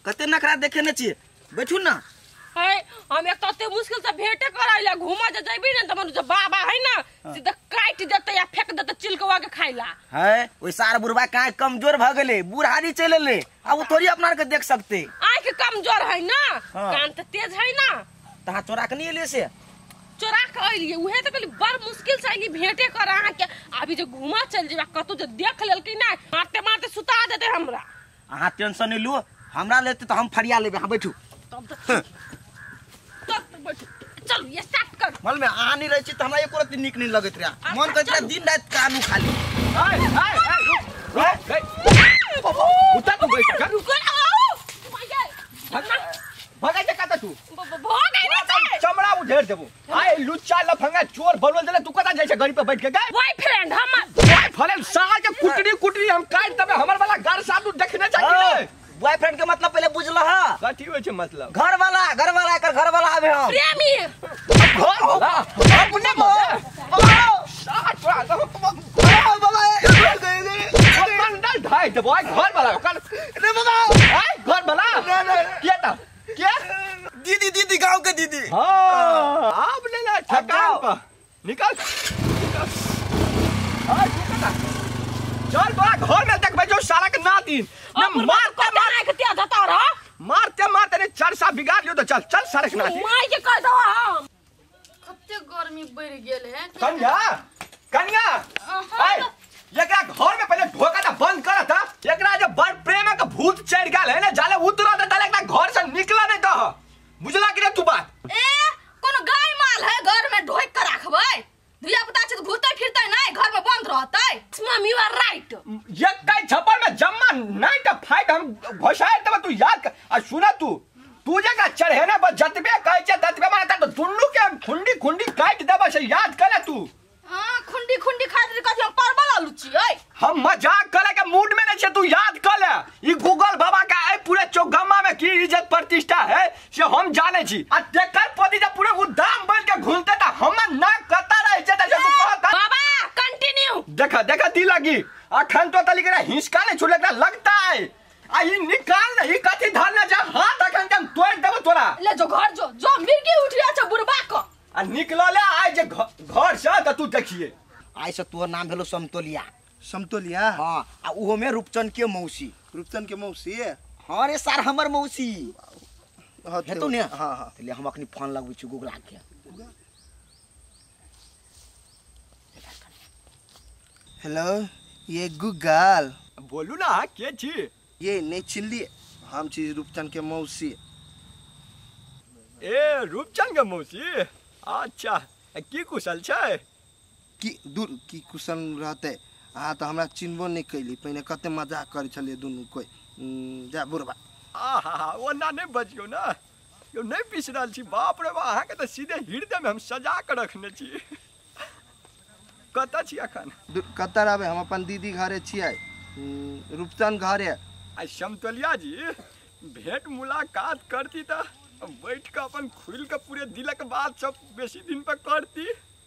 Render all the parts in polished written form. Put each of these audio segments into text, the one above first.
कते नखरा देखे न छी बैठू ना है हम एक तते मुश्किल से भेंटे कराइला घुमा जे जइबी न त मनु बाबा है ना सीधा काट देते या फेंक देते चिलकवा के खाइला है ओइ सार बुढ़वा काहे कमजोर भ गेले बुढ़ारी चले ले अब वो थोड़ी अपना के देख सकते आंख कमजोर है ना कान त तेज है ना तहा चोरा के नहीं ले से चोरा के आइलिए उहे त कहली बड़ मुश्किल से आइली भेंटे करा के अभी जो घुमा चल जेबा कतो जो देख लेल कि ना मारते मारते सुता देते हमरा अहा टेंशन नहीं लो हमरा लेते तो हम फरिया लेबे हां बैठू तब तो बैठू चल ये स्टार्ट कर मल में आ नहीं रही छी त हमरा एको रति निक नहीं लगत रे मन कहत रे दिन रात कानू खाली उठा तू बैठ कर रुको भगाई जे काता तू भगाई रे चमड़ा उधेर देबो आय लुच्चा लफंगा चोर बनवल देले तू कता जाय छे गाड़ी पे बैठ के गए बॉयफ्रेंड हम फले साल के कुटरी कुटरी हम काट तबे हमर वाला घर साधु देखने चाहिए बॉयफ्रेंड के मतलब पहले बुझल ह कथि होय छे मतलब घर वाला एकर घर वाला आबे हम प्रेमी घर वाला अपने मंडल ढाई देबो घर वाला रे बाबा घर वाला क्या दीदी गांव के दीदी हां आप ले ले ठकान पर निकल चल बड़ा घर में देख जो साला के नातिन मारते मारते ने चरसा बिगाड़ लियो तो चल चल सारे के नातिन माई के कह दो हम कते गर्मी बढ़ गेल है कन्या आय एकरा घर में पहले ढोका था बंद कर था एकरा जो बड़ प्रेम का भूत चढ़ गेल है ना जाले उतरा दे डाले एकरा घर से निकला नहीं तो बुझला कि रे तू बात ए कोनो गाय माल है घर में ढोक के रखबै धिया पुता छै घुरते फिरते नहीं घर में बंद रहतै मम्मी यू आर राइट ये कई छप्पर में जम्मा नहीं तो फाइट हम घोषाए तब तू याद कर आ सुना तू जगह चढ़े ना बस जतबे कहे छे ततबे मारता तो दुन्नु के खुंडी खुंडी काट देबा से याद कर तू हां खुंडी खुंडी खातिर कथि हम परबल आलू छियै हम मजाक करे के मूड में नहीं छे तू याद कर ले ई गूगल बाबा का ए पूरे चौगम्मा में की इज्जत प्रतिष्ठा है से हम जाने छी आ तेकर पदी जे पूरे उदाम बन के घूमते त हम ना करता रहे छे त तू कहता बाबा कंटिन्यू देखा दी लगी अखन तो तली के हिंसका नहीं छुले लगता है आ ई निकाल नहीं कथि धरने जा हाथ अखन के तोड़ देबो तोरा ले जो घर जो मिर्गी उठिया छ बुरबा को आ निकलले आइ जे घर से त तू देखिए आई से तोर नाम भेलो समतोलिया हां आ उहो में रूपचंद के मौसी हां रे सर हमर मौसी हेतौ ने हां ले हम अखनी फोन लगबै छी गूगल के हेलो ये गूगल बोलू ना के छी ये नहीं चिल्ली हम छी रूपचंद के मौसी ए रूपचंद के मौसी अच्छा की कुशल छै की दूर की कुशल रहते अहाँ तो हमरा चिन्हबो नहीं कैली पहले कते मजाक करे छलिए दुनू कोई जा बुरबा आहा ओना नहीं बजियो ना यो नहीं पिसरल छी बाप रे बा अहाँ के तो सीधे हृदय में हम सजा के रखने छी कत छी अखन कतर आबे हम अपन दीदी घरे छियै रूपचंद घरे आ समतोलिया जी भेंट मुलाकात करती त बैठ के अपन खुल के पूरे दिलक बात सब बेसी दिन पर करती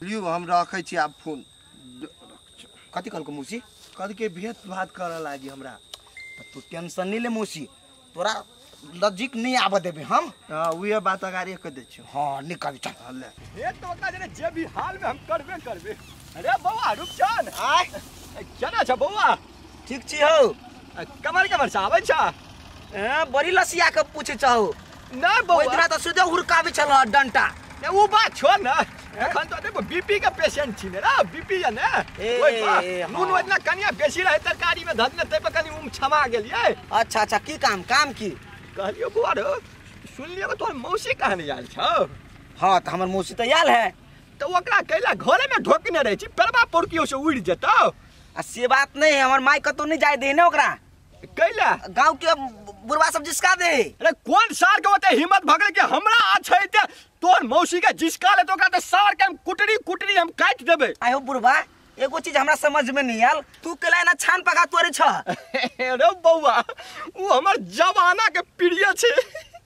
लियो हम रखै छी आप फोन कथि कहल को मौसी कद के भेंट बात करे लागी हमरा तू टेंशन नहीं ले मौसी तोरा लजिक नहीं आबे देबे हम हां उहे बात अगारी के दै छी हां निकल चल ले हे तो ओकरा जे भी हाल में हम करबे अरे बौआ रूपचंद आय केना छ बौआ ठीक छी हो कमर से आबै छ बड़ी लसिया के पूछे छौ ना बौआ ओइ दिना त सुदे हुरकाबे छल डंटा वो बात छोड़ ना एखन तो देखो बीपी का पेशेंट छी ने रे बीपी है ना ओइ बा नून वजना कनिया बेसी रहे तरकारी में धदने तै पे कनी क्षमा गेलिए अच्छा की काम की कहलियो बुआ रे सुन लियो तोर मौसी कहां नहीं आयल छौ हां त हमर मौसी त आयल है तो ओकरा कैला घरे में ढोकने रहे छी परबा पोरकियो से उड़ जेतौ आ से बात नहीं हमर माई कतो नहीं जाय दे ने ओकरा कैला गांव के बुरबा सब जिसका दे अरे कौन सार के होते हिम्मत भगले के हमरा छै ते तोर मौसी के जिसका ले तो ओकरा त सार के हम कुटरी हम काट देबे आयो बुरबा एगो चीज हमरा समझ में नहीं आल तू केला ना छान पका तोरे छ अरे बौआ वो हमर जवाना के प्रिय छे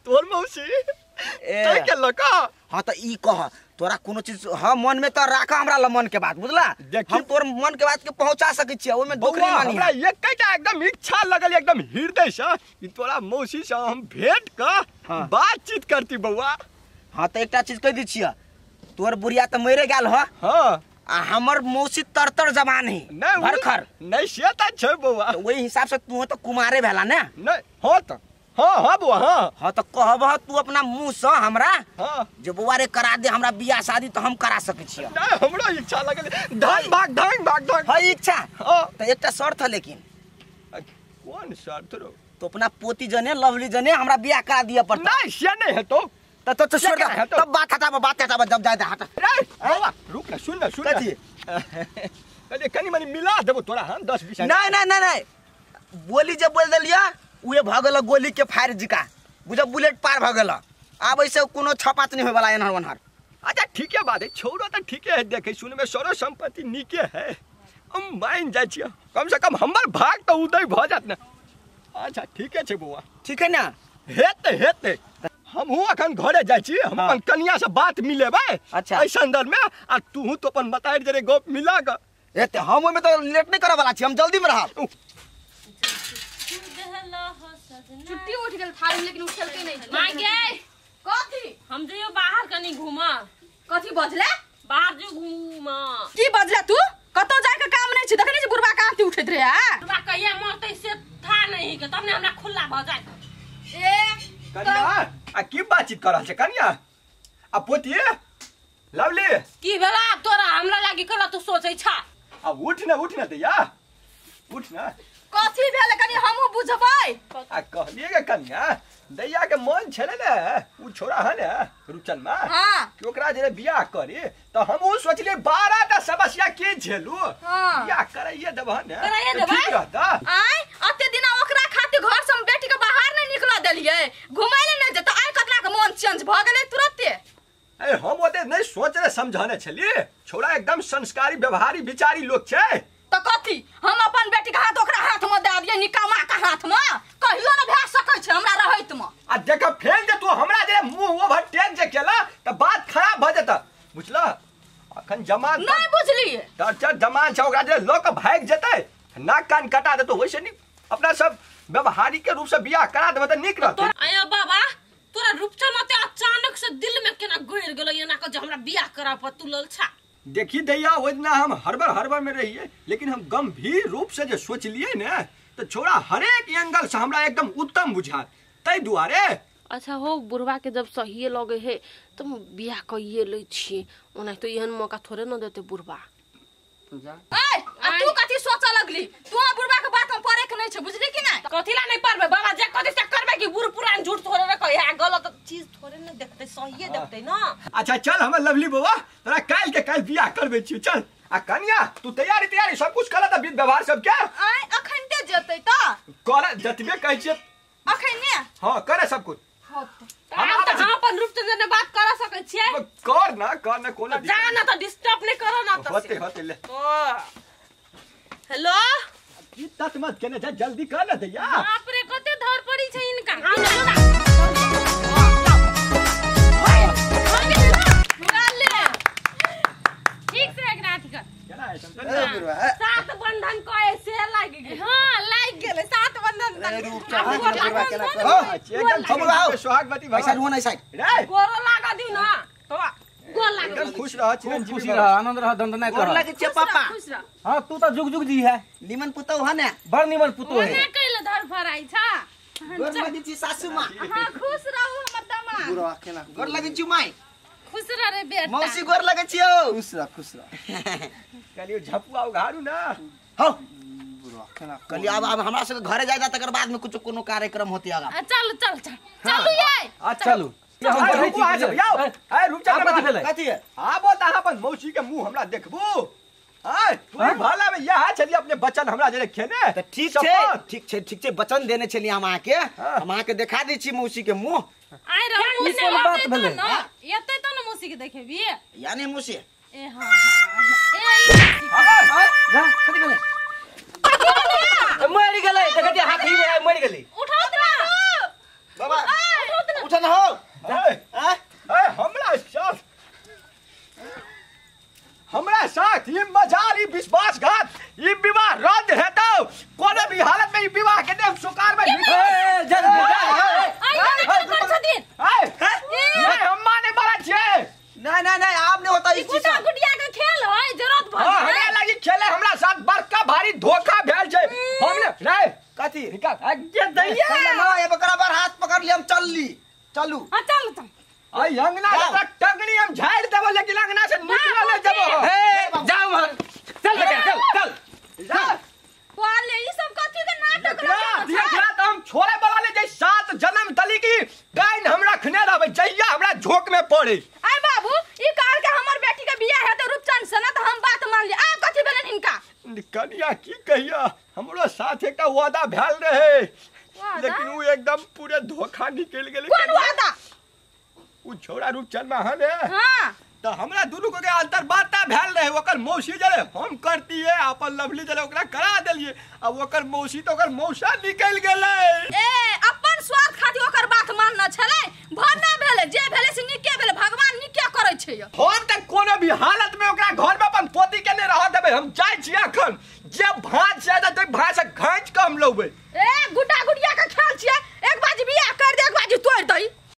तोर मौसी तै के लका हाँ तो ई कह तोरा कोनो चीज हम मन में तो राख हमरा मन के बात बुझला हम तोर मन के बात के पहुंचा सकै छियै ओमे दुख नहीं मानी हमरा एकटा एकदम इच्छा लगल एकदम हृदय से कि तोरा मौसी से हम भेंट क बातचीत करती बउआ। हाँ तो एकटा चीज कह दी छियै तोर बुढ़िया तो मरे गेल ह हाँ आ हमर मौसी तरतर जवान है भरखर नहीं से त छै बउआ। तो वही हिसाब से तू तो कुमारे भेला ने नहीं हाँ त हाँ बउआ हाँ हाँ तो कहब तू अपना मुंह से हमरा हाँ जे बउआ रे करा दे हमरा बियाह शादी तो हम करा सकै छियै। नहीं हमरा इच्छा लगल धान भाग है इच्छा हाँ तो एकटा शर्त है लेकिन कौन शर्त रो तो अपना पोती जने लवली जने हमरा बियाह करा दिया पड़ता नहीं से नहीं है तो तो छोड़ दे तब बात हटा जब जाए हटा रे बाबा रुक ना सुन कथी अरे कनी मनी मिला देबो तोरा हम 10 20 नहीं बोली जब बोल देलिया उहे भगल गोली के फायर जिका बुझ बुलेट पार भगल आब ऐसे कोनो छपात नहीं होय वाला एनहर वनहर। अच्छा ठीक है बात है छोरो तो ठीक है देखे सुन में सरो संपत्ति नीके है हम मान जाय छियै कम से कम हमर भाग तो उदय भ जात ना। अच्छा ठीक है बउआ ठीक है ना हेते हम अखन घरे जाय छी हम अपन कन्या से बात मिलेबै। अच्छा ऐसा अंदर में आ तू तो अपन बताइ जरे गप मिला ग एते हम ओमे तो लेट नहीं करे वाला छी हम जल्दी में रहब। छुट्टी उठ गेल थारी लेकिन उठल के नहीं मां गे कथी हम जइयो बाहर कनी घुमा कथी बजले बाहर जो घुमा की बजले तू कतो जाय के काम नहीं छी देखै नहीं छी बुढ़बा कांती उठैत रे आ बुढ़बा कहिया मरतै से था नहीं के तब ने हमरा खुला भ जाय ए कन्या आ की बातचीत कर रहल छै कन्या आ पोती लवली की भेला तोरा हमरा लागी कला तू सोचै छा आ उठ न दैया उठ न कथी भेल कनी हमहु बुझबै आ कहलिए के कन्या दैया के मन छले ने उ छोरा है ने रुचन में हां कि ओकरा जे बियाह करी तो हम उ सोचले 12 टा समस्या के झेलू बियाह कराइए देब ने कराइए देबै ठीक रहता आइ अते दिन ओकरा खातिर घर से हम बेटी के बाहर नहीं निकला देलिए घुमै ले नहीं जत आइ कतना के मन चेंज भ गेलै तुरंते। ए हम ओते नहीं सोचले समझाने छली छोरा एकदम संस्कारी व्यवहारी विचारी लोग छै तो कथी हम अपन बेटी के हाथ ओकरा हाथ में दे दिए निकामा के हाथ में कहियो न भए सकै छै हमरा रहैत में आ देख फेल जे तू हमरा जे मुंह ओवरटेक जे केला त बात खराब भ जता बुझला अखन जमान नहीं बुझलिए टर्चर जमान छै ओकरा जे लोक भाग जेतै नाक कान कटा देतो वैसे नहीं अपना सब व्यवहारी के रूप से बियाह करा देबे त नीक रहतै। आया बाबा तोरा रूपचन ते अचानक से दिल में केना गोर गेलो एना के जे हमरा बियाह करा पर तुलल छा देखी दैया ओजना हम हरबर में रहिए लेकिन हम गंभीर रूप से जो सोच लिए ने तो छोरा हर एक एंगल से हमरा एकदम उत्तम बुझा तै दुआरे। अच्छा हो बुढ़वा के जब सही लगे है तो बियाह कइए ले छी ओना तो एहन मौका थोड़े न देते बुढ़वा। ए तू कथी सोच लगली तू बुढ़वा के बात में परे के नहीं छै बुझली कि नहीं कथिला नहीं परबे बाबा जे कथि से करबे कि बुढ़ पुरान झूठ थोड़े न कहे गलत चीज थोड़े न देखते सही देखते ना। अच्छा चल हम लवली बाबा तोरा काल के काल बियाह करबे छी चल आ कन्या तू तैयारी सब कुछ कला त विध व्यवहार सब क्या आइ अखन ते जतै त कर जतबे कहै छै अखन ने हां करे सब कुछ हम तो अपन रूपचंद ने बात कर सकै छियै कर ना कोनो जा ना तो डिस्टर्ब नहीं करो ना तो होते ले हेलो की तत मत केने जा जल्दी कर ले दैया बाप रे कते धर पड़ी छै इनका ठीक से एक रात कर केना है सात बंधन कहे से लाग गेल हां लाग गेल सात बंधन एकदम सुहागवती ऐसा रुआ नहीं साइड रे गोरो लागा दिउ ना तो गोर लाग एकदम खुश रह चिरंजीवी खुशी रह आनंद रह दंड नहीं गोर कर लगे छे पापा खुश रह हां तू तो जुग जुग जी है निमन पुतौ ह ने बड़ निमन पुतो है ओने कइले धर फराई छा गोर लगे छी सासू मां हां खुश रहू हमर दामाद बुढ़वा केना गोर लगे छी माई खुश रह रे बेटा मौसी गोर लगे छियो खुश रह कलियो झपुआ उघाड़ू ना हो बुढ़वा केना कल अब हमरा से घरे जाय तकर बाद में कुछ कोनो कार्यक्रम होती आगा चल चल चल चलू ये चलू ये हम कहै छी ए रुक जा कथि भेलै कथी है आबो त अपन मौसी के मुंह हमरा देखबू आय तू भाला में यह छली अपने बचन हमरा जे खेने त ठीक छै वचन देने छली हम आके हम आके दिखा दै छी मौसी के मुंह आइ रहू ई कोन बात भेलै एतै त न मौसी के देखेबी यानी मौसी ए हां ए जा कथी भेलै मर गेलै देखै हाथी में मर गेलै उठाओ ना बाबा उठ न हो हमरा साथ ई मजार ई विश्वासघात ई विवाह रद्द हेतौ कोनो भी हालत में ई विवाह के देव सुकार में हम माने वाला छियै नहीं आप नहीं होता इस चीज गुड्डा गुड़िया के खेल है जरूरत भर हमरा लगी खेले हमरा साथ बड़का भारी धोखा भेल छै हमने रे कथी निकाल आगे दैया ना ये बराबर हाथ पकड़ लिया हम चलू हां चल चल आई अंगना का टंगनी हम झाड़ देबो लेकिन अंगना से निकल ले जबो जाओ मर चल चल वाले ई सब कथी के नाटक देखला तो हम छोड़े वाला ले जै 7 जन्म तली की गाइन हम रखने रहबै जइया हमरा झोक में पड़े आय बाबू ई काल के हमर बेटी के बियाह हेतै रूपचंद से ना त हम बात मान ली आ कथी भेलन हिनका कनिया की कहिया हमरो साथ एकटा वादा भेल रहे लेकिन वो एकदम पूरे धोखा निकल गेलै कोन वादा उ छोरा रूपचंद महल है हां तो हमरा दुनू को के अंतर बाता भेल रहे ओकर मौसी जरे हम करती है अपन लवली जरे ओकरा करा देलिए अब ओकर मौसी तो ओकर मौसा निकल गेलै ए अपन स्वार्थ खातिर ओकर बात मानना छले भरना भेले जे भेले से निके भेले भगवान निके करै छै हम त कोनो भी हालत में ओकरा घर में अपन पोती के ने रह देबै हम जाय छी अखन जे भांज जादा त भांज से घांच के हम लौबै ए गुड्डा गुड़िया के खेल छियै एक बाजी बियाह कर दे एक बाजी तोड़ दई